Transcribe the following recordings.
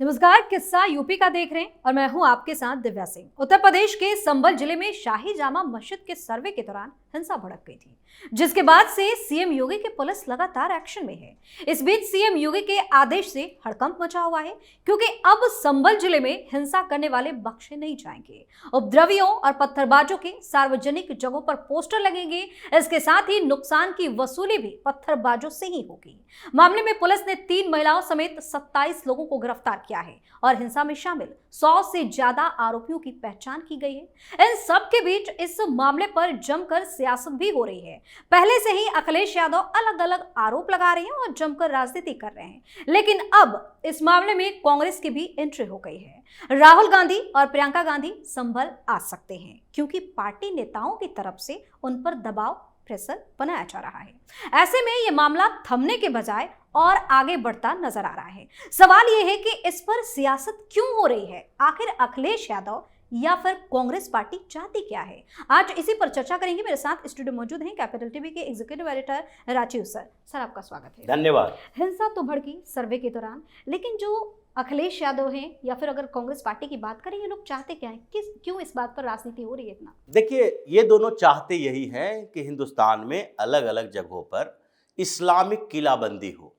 नमस्कार, किस्सा यूपी का देख रहे हैं और मैं हूं आपके साथ दिव्या सिंह। उत्तर प्रदेश के संभल जिले में शाही जामा मस्जिद के सर्वे के दौरान हिंसा भड़क गई थी, जिसके बाद से सीएम योगी की पुलिस लगातार एक्शन में है। इस बीच सीएम योगी के आदेश से हड़कंप मचा हुआ है, क्योंकि अब संभल जिले में हिंसा करने वाले बख्शे नहीं जाएंगे। उपद्रवियों और पत्थरबाजों के सार्वजनिक जगहों पर पोस्टर लगेंगे। इसके साथ ही नुकसान की वसूली भी पत्थरबाजों से ही होगी। मामले में पुलिस ने 3 महिलाओं समेत 27 लोगों को गिरफ्तार किया है और हिंसा में शामिल 100 से ज्यादा आरोपियों की पहचान की गई है। इन सब के बीच इस मामले पर जमकर सियासत भी हो रही है। पहले से ही अखिलेश यादव अलग अलग आरोप लगा रहे हैं और जमकर राजनीति कर रहे हैं, लेकिन अब इस मामले में कांग्रेस की भी एंट्री हो गई है। राहुल गांधी और प्रियंका गांधी संभल आ सकते हैं, क्योंकि पार्टी नेताओं की तरफ से उन पर दबाव प्रेशर बनाया जा रहा है। ऐसे में यह मामला थमने के बजाय और आगे बढ़ता नजर आ रहा है। सवाल यह है कि इस पर सियासत क्यों हो रही है? आखिर अखिलेश यादव या फिर कांग्रेस पार्टी चाहती क्या है? आज इसी पर चर्चा करेंगे। मेरे साथ स्टूडियो मौजूद हैं कैपिटल टीवी के executive editor Rajiv sir. Sir, आपका स्वागत है। धन्यवाद। हिंसा तो भड़की सर्वे के दौरान, लेकिन जो अखिलेश यादव हैं या फिर अगर कांग्रेस पार्टी की बात करें, ये लोग चाहते क्या है? क्यों इस बात पर राजनीति हो रही है इतना? देखिए, ये दोनों चाहते यही है कि हिंदुस्तान में अलग अलग जगहों पर इस्लामिक किलाबंदी हो।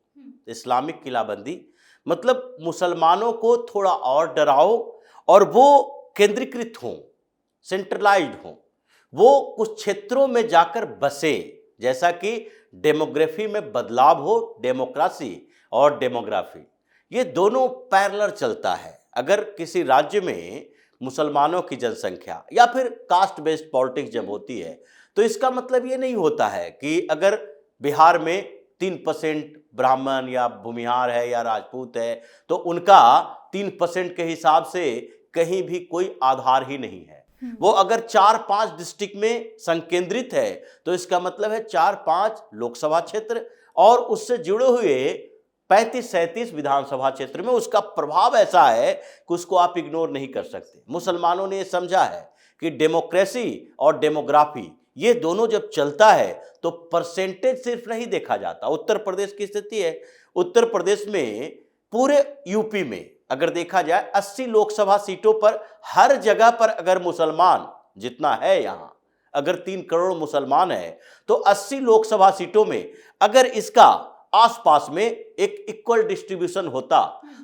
इस्लामिक किलाबंदी मतलब मुसलमानों को थोड़ा और डराओ और वो केंद्रीकृत हों, सेंट्रलाइज्ड हों, वो कुछ क्षेत्रों में जाकर बसे, जैसा कि डेमोग्राफी में बदलाव हो। डेमोक्रेसी और डेमोग्राफी ये दोनों पैरेलल चलता है। अगर किसी राज्य में मुसलमानों की जनसंख्या या फिर कास्ट बेस्ड पॉलिटिक्स जब होती है, तो इसका मतलब ये नहीं होता है कि अगर बिहार में 3% ब्राह्मण या भूमिहार है या राजपूत है तो उनका 3% के हिसाब से कहीं भी कोई आधार ही नहीं है। वो अगर 4-5 डिस्ट्रिक्ट में संकेंद्रित है तो इसका मतलब है 4-5 लोकसभा क्षेत्र और उससे जुड़े हुए 35-37 विधानसभा क्षेत्र में उसका प्रभाव ऐसा है कि उसको आप इग्नोर नहीं कर सकते। मुसलमानों ने समझा है कि डेमोक्रेसी और डेमोग्राफी ये दोनों जब चलता है तो परसेंटेज सिर्फ नहीं देखा जाता। उत्तर प्रदेश की स्थिति है, उत्तर प्रदेश में पूरे यूपी में अगर देखा जाए 80 लोकसभा सीटों पर हर जगह पर अगर मुसलमान जितना है, यहाँ अगर 3 करोड़ मुसलमान है तो 80 लोकसभा सीटों में अगर इसका आसपास में एक इक्वल डिस्ट्रीब्यूशन होता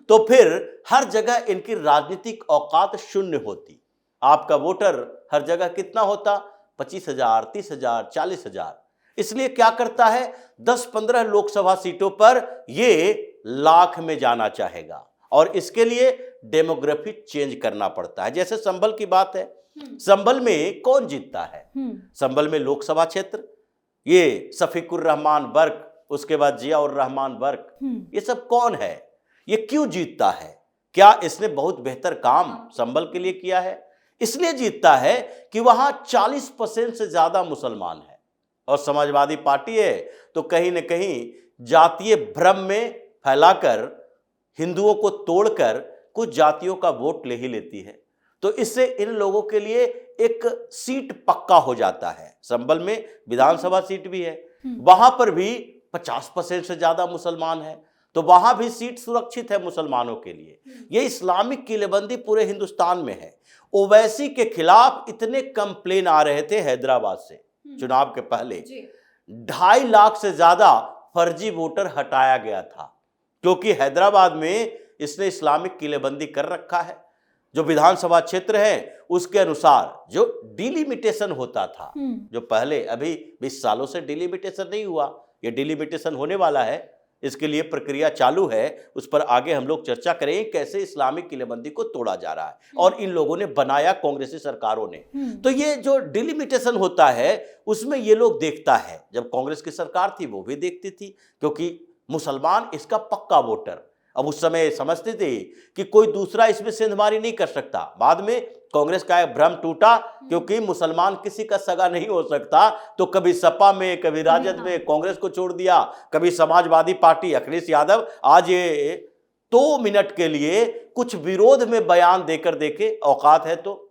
तो फिर हर जगह इनकी राजनीतिक औकात शून्य होती। आपका वोटर हर जगह कितना होता? 25,000, 30,000, 40,000। इसलिए क्या करता है, 10-15 लोकसभा सीटों पर ये लाख में जाना चाहेगा और इसके लिए डेमोग्राफी चेंज करना पड़ता है। जैसे संभल की बात है, संभल में कौन जीतता है? संभल में लोकसभा क्षेत्र ये शफीकुर रहमान वर्क, उसके बाद जियाउर रहमान वर्क, ये सब कौन है? ये क्यों जीतता है? क्या इसने बहुत बेहतर काम संभल के लिए किया है? इसलिए जीतता है कि वहां 40% से ज्यादा मुसलमान है और समाजवादी पार्टी है तो कहीं न कहीं जातीय भ्रम में फैलाकर हिंदुओं को तोड़कर कुछ जातियों का वोट ले ही लेती है। तो इससे इन लोगों के लिए एक सीट पक्का हो जाता है। संभल में विधानसभा सीट भी है, वहां पर भी 50% से ज्यादा मुसलमान है तो वहां भी सीट सुरक्षित है मुसलमानों के लिए। ये इस्लामिक किलेबंदी पूरे हिंदुस्तान में है। ओवैसी के खिलाफ इतने कंप्लेन आ रहे थे हैदराबाद से चुनाव के पहले, 2.5 लाख से ज्यादा फर्जी वोटर हटाया गया था, क्योंकि हैदराबाद में इसने इस्लामिक किलेबंदी कर रखा है। जो विधानसभा क्षेत्र है उसके अनुसार जो डिलिमिटेशन होता था, जो पहले अभी 20 सालों से डिलिमिटेशन नहीं हुआ, ये डिलिमिटेशन होने वाला है, इसके लिए प्रक्रिया चालू है। उस पर आगे हम लोग चर्चा करेंगे कैसे इस्लामिक किलेबंदी को तोड़ा जा रहा है और इन लोगों ने बनाया, कांग्रेसी सरकारों ने। तो ये जो डिलिमिटेशन होता है उसमें ये लोग देखता है, जब कांग्रेस की सरकार थी वो भी देखती थी, क्योंकि मुसलमान इसका पक्का वोटर। अब उस समय समझते थे कि कोई दूसरा इसमें सेंधमारी नहीं कर सकता। बाद में कांग्रेस का एक भ्रम टूटा, क्योंकि मुसलमान किसी का सगा नहीं हो सकता, तो कभी सपा में, कभी राजद में कांग्रेस को छोड़ दिया, कभी समाजवादी पार्टी अखिलेश यादव। आज ये 2 मिनट के लिए कुछ विरोध में बयान देकर देखे, औकात है तो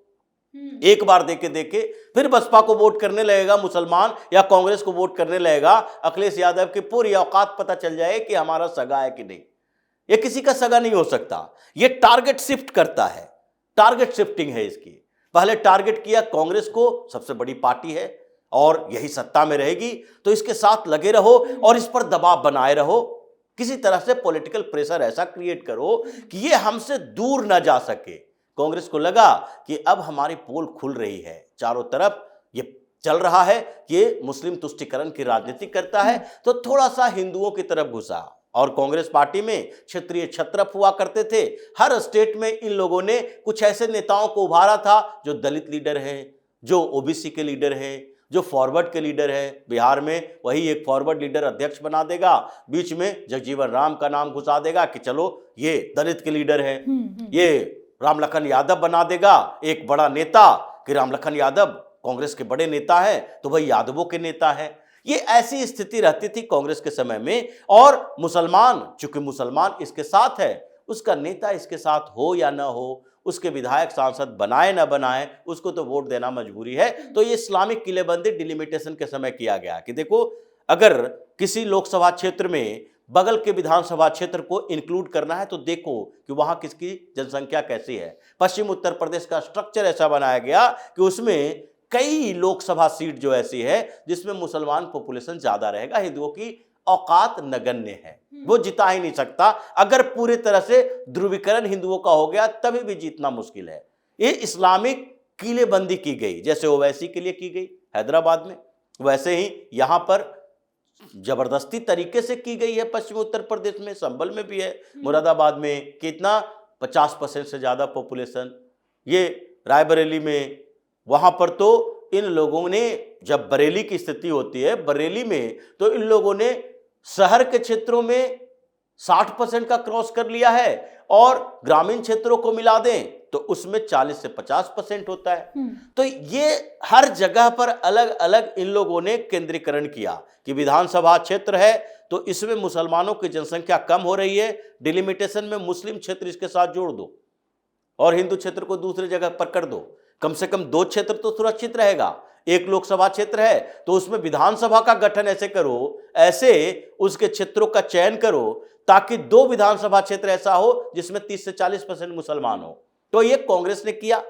एक बार देके फिर बसपा को वोट करने लगेगा मुसलमान या कांग्रेस को वोट करने लगेगा। अखिलेश यादव की पूरी औकात पता चल जाए कि हमारा सगा है कि नहीं। ये किसी का सगा नहीं हो सकता। ये टारगेट शिफ्ट करता है, टारगेट शिफ्टिंग है इसकी। पहले टारगेट किया कांग्रेस को, सबसे बड़ी पार्टी है और यही सत्ता में रहेगी, तो इसके साथ लगे रहो और इस पर दबाव बनाए रहो, किसी तरह से पॉलिटिकल प्रेशर ऐसा क्रिएट करो कि ये हमसे दूर ना जा सके। कांग्रेस को लगा कि अब हमारी पोल खुल रही है, चारों तरफ ये चल रहा है कि ये मुस्लिम तुष्टीकरण की राजनीति करता है, तो थोड़ा सा हिंदुओं की तरफ घुसा। और कांग्रेस पार्टी में क्षेत्रीय छत्रप हुआ करते थे। हर स्टेट में इन लोगों ने कुछ ऐसे नेताओं को उभारा था जो दलित लीडर हैं, जो ओबीसी के लीडर हैं, जो फॉरवर्ड के लीडर है। बिहार में वही एक फॉरवर्ड लीडर अध्यक्ष बना देगा, बीच में जगजीवन राम का नाम घुसा देगा कि चलो ये दलित के लीडर है। ये रामलखन यादव बना देगा एक बड़ा नेता कि रामलखन यादव कांग्रेस के बड़े नेता है तो वही यादवों के नेता है। ये ऐसी स्थिति रहती थी कांग्रेस के समय में। और मुसलमान, चूंकि मुसलमान इसके साथ है, उसका नेता इसके साथ हो या ना हो, उसके विधायक सांसद बनाए ना बनाए, उसको तो वोट देना मजबूरी है। तो ये इस्लामिक किलेबंदी डिलिमिटेशन के समय किया गया कि देखो, अगर किसी लोकसभा क्षेत्र में बगल के विधानसभा क्षेत्र को इंक्लूड करना है तो देखो कि वहां किसकी जनसंख्या कैसी है। पश्चिम उत्तर प्रदेश का स्ट्रक्चर ऐसा बनाया गया कि उसमें कई लोकसभा सीट जो ऐसी है जिसमें मुसलमान पॉपुलेशन ज्यादा रहेगा, हिंदुओं की औकात नगण्य है, वो जिता ही नहीं सकता। अगर पूरी तरह से ध्रुवीकरण हिंदुओं का हो गया तभी भी जीतना मुश्किल है। ये इस्लामिक किलेबंदी की गई, जैसे ओवैसी के लिए की गई हैदराबाद में, वैसे ही यहां पर जबरदस्ती तरीके से की गई है। पश्चिम उत्तर प्रदेश में, संभल में भी है, मुरादाबाद में कितना 50% से ज्यादा पॉपुलेशन, ये रायबरेली में, वहां पर तो इन लोगों ने, जब बरेली की स्थिति होती है बरेली में, तो इन लोगों ने शहर के क्षेत्रों में 60% का क्रॉस कर लिया है और ग्रामीण क्षेत्रों को मिला दें तो उसमें 40 से 50% होता है। तो ये हर जगह पर अलग अलग इन लोगों ने केंद्रीकरण किया कि विधानसभा क्षेत्र है तो इसमें मुसलमानों की जनसंख्या कम हो रही है, डिलिमिटेशन में मुस्लिम क्षेत्र इसके साथ जोड़ दो और हिंदू क्षेत्र को दूसरी जगह पर कर दो। कम से कम 2 क्षेत्र तो सुरक्षित रहेगा। एक लोकसभा क्षेत्र है तो उसमें विधानसभा का गठन ऐसे करो, ऐसे उसके क्षेत्रों का चयन करो ताकि 2 विधानसभा क्षेत्र ऐसा हो जिसमें 30 से 40% मुसलमान हो। तो ये कांग्रेस ने किया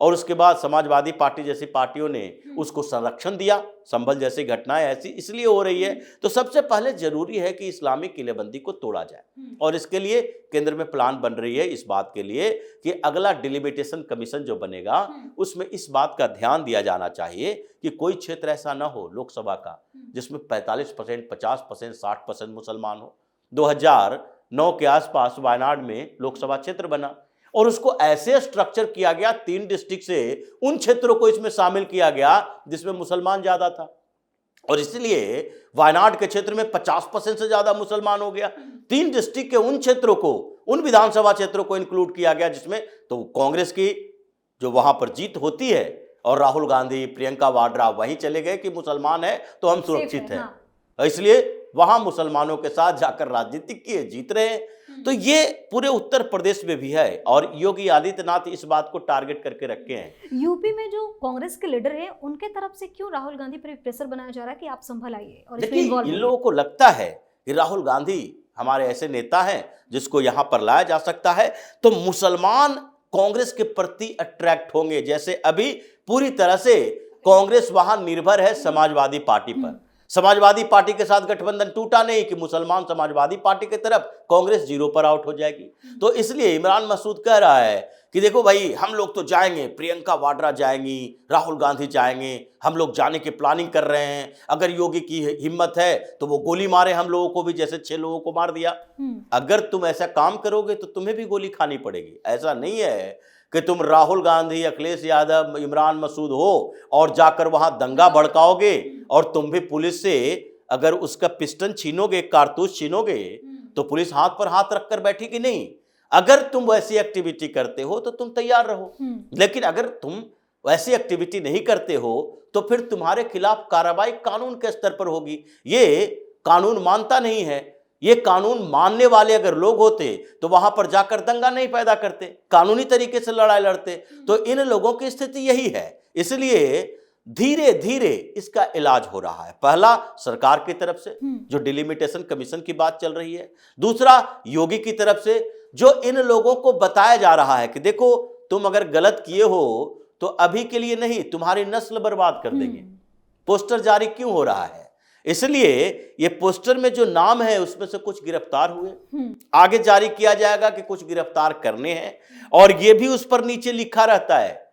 और उसके बाद समाजवादी पार्टी जैसी पार्टियों ने उसको संरक्षण दिया। संभल जैसी घटनाएं ऐसी इसलिए हो रही है। तो सबसे पहले जरूरी है कि इस्लामिक किलेबंदी को तोड़ा जाए और इसके लिए केंद्र में प्लान बन रही है इस बात के लिए कि अगला डिलिमिटेशन कमीशन जो बनेगा उसमें इस बात का ध्यान दिया जाना चाहिए कि कोई क्षेत्र ऐसा ना हो लोकसभा का जिसमें 45%, 50%, 60% मुसलमान हो। 2009 के आसपास वायनाड में लोकसभा क्षेत्र बना और उसको ऐसे स्ट्रक्चर किया गया, 3 डिस्ट्रिक्ट से उन क्षेत्रों को इसमें शामिल किया गया जिसमें मुसलमान ज्यादा था और इसलिए वायनाड के क्षेत्र में 50% से ज्यादा मुसलमान हो गया। 3 डिस्ट्रिक्ट के उन क्षेत्रों को, उन विधानसभा क्षेत्रों को इंक्लूड किया गया जिसमें तो कांग्रेस की जो वहां पर जीत होती है और राहुल गांधी, प्रियंका वाड्रा वहीं चले गए कि मुसलमान है तो हम सुरक्षित हैं। हाँ। इसलिए वहां मुसलमानों के साथ जाकर राजनीति किए, जीत रहे हैं। तो ये पूरे उत्तर प्रदेश में भी है और योगी आदित्यनाथ इस बात को टारगेट करके रखे हैं। यूपी में जो कांग्रेस के लीडर हैं उनके तरफ से क्यों राहुल गांधी पर प्रेशर बनाया जा रहा है कि आप संभल आइए और इसमें इन्वॉल्व इन लोगों को लगता है कि राहुल गांधी हमारे ऐसे नेता हैं जिसको यहां पर लाया जा सकता है तो मुसलमान कांग्रेस के प्रति अट्रैक्ट होंगे। जैसे अभी पूरी तरह से कांग्रेस वहां निर्भर है समाजवादी पार्टी पर। समाजवादी पार्टी के साथ गठबंधन टूटा नहीं कि मुसलमान समाजवादी पार्टी की तरफ, कांग्रेस 0 पर आउट हो जाएगी। तो इसलिए इमरान मसूद कह रहा है कि देखो भाई हम लोग तो जाएंगे, प्रियंका वाड्रा जाएंगी, राहुल गांधी जाएंगे, हम लोग जाने की प्लानिंग कर रहे हैं। अगर योगी की हिम्मत है तो वो गोली मारे हम लोगों को भी, जैसे 6 लोगों को मार दिया। अगर तुम ऐसा काम करोगे तो तुम्हें भी गोली खानी पड़ेगी। ऐसा नहीं है कि तुम राहुल गांधी, अखिलेश यादव, इमरान मसूद हो और जाकर वहां दंगा भड़काओगे और तुम भी पुलिस से अगर उसका पिस्टन छीनोगे, कारतूस छीनोगे तो पुलिस हाथ पर हाथ रखकर बैठेगी नहीं। अगर तुम वैसी एक्टिविटी करते हो तो तुम तैयार रहो, लेकिन अगर तुम वैसी एक्टिविटी नहीं करते हो तो फिर तुम्हारे खिलाफ कार्रवाई कानून के स्तर पर होगी। ये कानून मानता नहीं है। ये कानून मानने वाले अगर लोग होते तो वहां पर जाकर दंगा नहीं पैदा करते, कानूनी तरीके से लड़ाई लड़ते। तो इन लोगों की स्थिति यही है। इसलिए धीरे धीरे इसका इलाज हो रहा है। पहला सरकार की तरफ से जो डिलिमिटेशन कमीशन की बात चल रही है, दूसरा योगी की तरफ से जो इन लोगों को बताया जा रहा है कि देखो तुम अगर गलत किए हो तो अभी के लिए नहीं, तुम्हारी नस्ल बर्बाद कर देंगे। पोस्टर जारी क्यों हो रहा है? इसलिए ये पोस्टर में जो नाम है उसमें से कुछ गिरफ्तार हुए, आगे जारी किया जाएगा कि कुछ गिरफ्तार करने हैं, और ये भी उस पर नीचे लिखा रहता है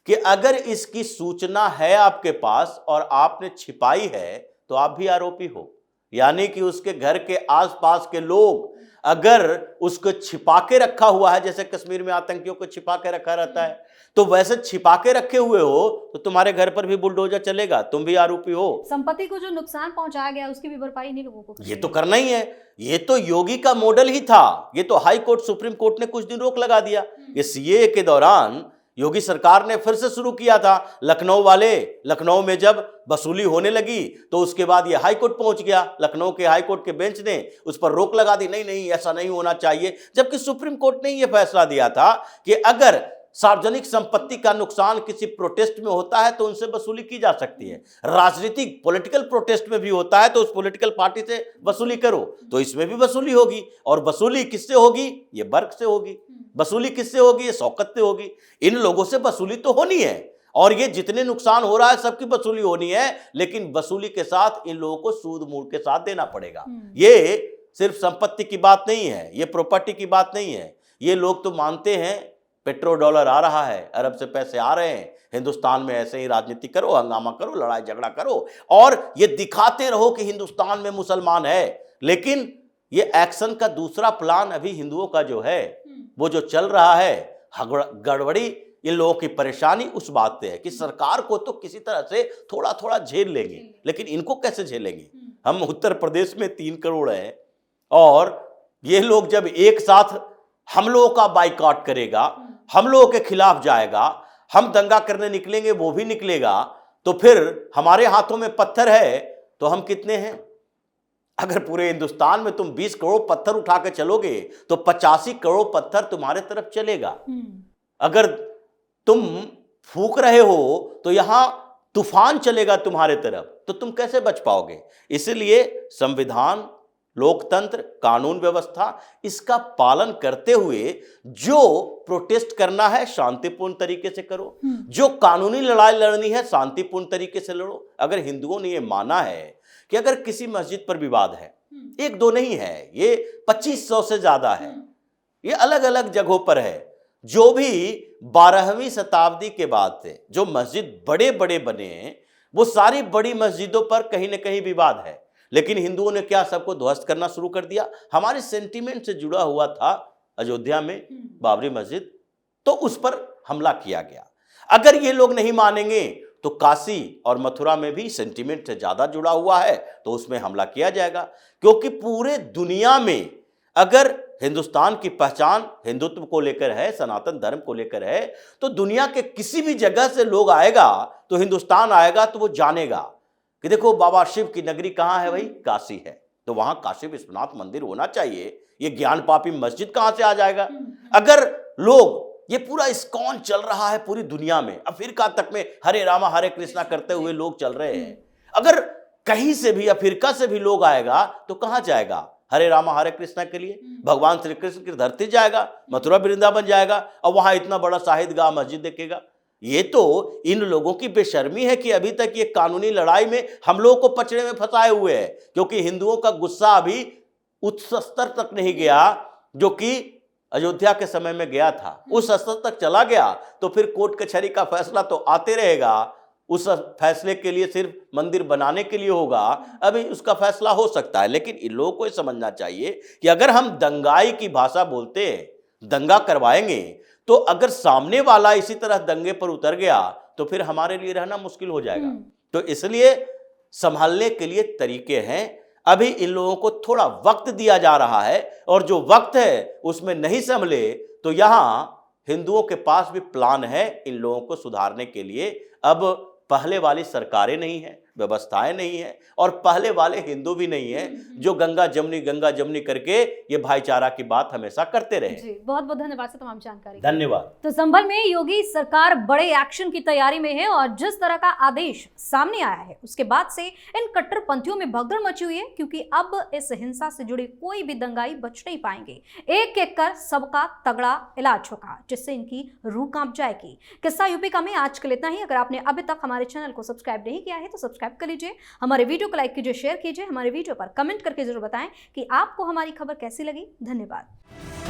कि अगर इसकी सूचना है आपके पास और आपने छिपाई है तो आप भी आरोपी हो। यानी कि उसके घर के आसपास के लोग अगर उसको छिपा के रखा हुआ है, जैसे कश्मीर में आतंकियों को छिपा के रखा रहता है, तो वैसे छिपा के रखे हुए हो तो तुम्हारे घर पर भी बुलडोजर चलेगा, तुम भी आरोपी हो। संपत्ति को जो नुकसान पहुंचाया गया उसकी भी भरपाई नहीं लोगों को ये तो करना ही है। ये तो योगी का मॉडल ही था। ये तो हाई कोर्ट, सुप्रीम कोर्ट ने कुछ दिन रोक लगा दिया। ये सीएए के दौरान योगी सरकार ने फिर से शुरू किया था। लखनऊ में जब वसूली होने लगी तो उसके बाद ये हाई कोर्ट पहुंच गया। लखनऊ के हाई कोर्ट के बेंच ने उस पर रोक लगा दी, नहीं नहीं ऐसा नहीं होना चाहिए, जबकि सुप्रीम कोर्ट ने यह फैसला दिया था कि अगर सार्वजनिक संपत्ति का नुकसान किसी प्रोटेस्ट में होता है तो उनसे वसूली की जा सकती है। राजनीतिक पॉलिटिकल प्रोटेस्ट में भी होता है तो उस पॉलिटिकल पार्टी से वसूली करो, तो इसमें भी वसूली होगी। और वसूली किससे होगी? ये वर्ग से होगी। वसूली किससे होगी? ये शौकत से होगी। इन लोगों से वसूली तो होनी है, और ये जितने नुकसान हो रहा है सबकी वसूली होनी है, लेकिन वसूली के साथ इन लोगों को सूद मूल के साथ देना पड़ेगा। ये सिर्फ संपत्ति की बात नहीं है, ये प्रॉपर्टी की बात नहीं है। ये लोग तो मानते हैं पेट्रोल डॉलर आ रहा है, अरब से पैसे आ रहे हैं, हिंदुस्तान में ऐसे ही राजनीति करो, हंगामा करो, लड़ाई झगड़ा करो और ये दिखाते रहो कि हिंदुस्तान में मुसलमान है। लेकिन ये एक्शन का दूसरा प्लान अभी हिंदुओं का जो है वो जो चल रहा है, गड़बड़ी इन लोगों की परेशानी उस बात पे है कि सरकार को तो किसी तरह से थोड़ा थोड़ा झेल लेंगे, लेकिन इनको कैसे झेलेंगे? हम उत्तर प्रदेश में 3 करोड़ हैं और ये लोग जब एक साथ हम लोगों का बाइकआउट करेगा, हम लोगों के खिलाफ जाएगा, हम दंगा करने निकलेंगे, वो भी निकलेगा, तो फिर हमारे हाथों में पत्थर है तो हम कितने हैं? अगर पूरे हिंदुस्तान में तुम 20 करोड़ पत्थर उठा के चलोगे तो 85 करोड़ पत्थर तुम्हारे तरफ चलेगा। अगर तुम फूंक रहे हो तो यहां तूफान चलेगा तुम्हारे तरफ, तो तुम कैसे बच पाओगे? इसलिए संविधान, लोकतंत्र, कानून व्यवस्था, इसका पालन करते हुए जो प्रोटेस्ट करना है शांतिपूर्ण तरीके से करो, जो कानूनी लड़ाई लड़नी है शांतिपूर्ण तरीके से लड़ो। अगर हिंदुओं ने ये माना है कि अगर किसी मस्जिद पर विवाद है, 1-2 नहीं है, ये 2500 से ज्यादा है, ये अलग अलग जगहों पर है, जो भी 12वीं शताब्दी के बाद से जो मस्जिद बड़े बड़े बने हैं वो सारी बड़ी मस्जिदों पर कहीं ना कहीं विवाद है, लेकिन हिंदुओं ने क्या सबको ध्वस्त करना शुरू कर दिया? हमारे सेंटीमेंट से जुड़ा हुआ था अयोध्या में बाबरी मस्जिद, तो उस पर हमला किया गया। अगर ये लोग नहीं मानेंगे तो काशी और मथुरा में भी सेंटीमेंट से ज्यादा जुड़ा हुआ है तो उसमें हमला किया जाएगा, क्योंकि पूरे दुनिया में अगर हिंदुस्तान की पहचान हिंदुत्व को लेकर है, सनातन धर्म को लेकर है, तो दुनिया के किसी भी जगह से लोग आएगा तो हिंदुस्तान आएगा तो वो जानेगा कि देखो बाबा शिव की नगरी कहाँ है, भाई काशी है, तो वहां काशी विश्वनाथ मंदिर होना चाहिए। ये ज्ञान पापी मस्जिद कहां से आ जाएगा? अगर लोग, ये पूरा इस्कॉन चल रहा है पूरी दुनिया में, अफ्रीका तक में हरे रामा हरे कृष्णा करते हुए लोग चल रहे हैं, अगर कहीं से भी अफ्रीका से भी लोग आएगा तो कहां जाएगा? हरे रामा हरे कृष्णा के लिए भगवान श्री कृष्ण की धरती जाएगा, मथुरा वृंदावन जाएगा और वहां इतना बड़ा शाहिद गाह मस्जिद देखेगा। ये तो इन लोगों की बेशर्मी है कि अभी तक ये कानूनी लड़ाई में हम लोगों को पचड़े में फंसाए हुए हैं, क्योंकि हिंदुओं का गुस्सा अभी उस स्तर तक नहीं गया जो कि अयोध्या के समय में गया था। उस स्तर तक चला गया तो फिर कोर्ट कचहरी का फैसला तो आते रहेगा, उस फैसले के लिए सिर्फ मंदिर बनाने के लिए होगा, अभी उसका फैसला हो सकता है। लेकिन इन लोगों को समझना चाहिए कि अगर हम दंगाई की भाषा बोलते हैं, दंगा करवाएंगे, तो अगर सामने वाला इसी तरह दंगे पर उतर गया तो फिर हमारे लिए रहना मुश्किल हो जाएगा। तो इसलिए संभालने के लिए तरीके हैं। अभी इन लोगों को थोड़ा वक्त दिया जा रहा है, और जो वक्त है उसमें नहीं संभले तो यहां हिंदुओं के पास भी प्लान है इन लोगों को सुधारने के लिए। अब पहले वाली सरकारें नहीं है, व्यवस्थाएं नहीं है और पहले वाले हिंदू भी नहीं है जो गंगा जमुनी करके ये भाईचारा की बात हमेशा करते रहे। जी, बहुत बहुत धन्यवाद सर तमाम जानकारी। धन्यवाद। तो संभल में योगी सरकार बड़े एक्शन की तैयारी में है और जिस तरह का आदेश सामने आया है उसके बाद से इन कट्टरपंथियों में भगदड़ मची हुई है, क्योंकि अब इस हिंसा से जुड़े कोई भी दंगाई बच नहीं पाएंगे। एक एक कर सबका तगड़ा इलाज होगा जिससे इनकी रूह कांप जाएगी। किस्सा यूपी का में आज के लिए इतना ही। अगर आपने अभी तक हमारे चैनल को सब्सक्राइब नहीं किया है तो सब्सक्राइब कर लीजिए, हमारे वीडियो को लाइक कीजिए, शेयर कीजिए, हमारे वीडियो पर कमेंट करके जरूर बताएं कि आपको हमारी खबर कैसी लगी। धन्यवाद।